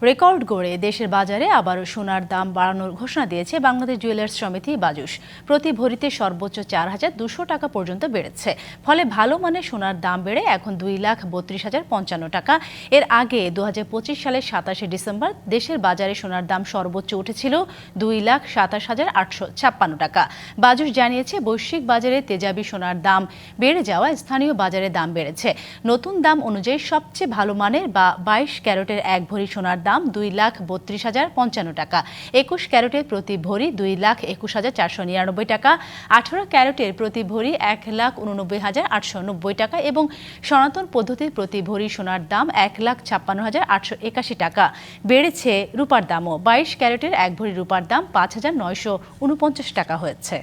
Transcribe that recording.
Record গড়ে দেশের বাজারে আবারও সোনার দাম বাড়ানোর ঘোষণা দিয়েছে বাংলাদেশ জুয়েলার্স সমিতি বাজুস। প্রতি ভরিতে সর্বোচ্চ 4,200 টাকা পর্যন্ত বেড়েছে। ফলে ভালো মানের সোনার দাম বেড়ে এখন 2,32,055 টাকা। এর আগে 2025 সালের 27শে ডিসেম্বর দেশের বাজারে সোনার দাম সর্বোচ্চ উঠেছিল 2,27,856 টাকা। বাজুস জানিয়েছে, বৈশ্বিক বাজারে তেজাবি সোনার দাম বেড়ে যাওয়া স্থানীয় বাজারে দাম বেড়েছে। নতুন দাম অনুযায়ী সবচেয়ে ভালো মানের বা 22 ক্যারেটের এক ভরি সোনার দাম 2,32,055 টাকা, 21 ক্যারেটের প্রতি ভরি 2,21,499 টাকা, 18 ক্যারেটের প্রতি ভরি 1,89,890 টাকা এবং সনাতন পদ্ধতির প্রতি ভরি সোনার দাম 1,56,881 টাকা। বেড়েছে রূপার দামও। 22 ক্যারেটের এক ভরি রূপার দাম 5,949 টাকা হয়েছে।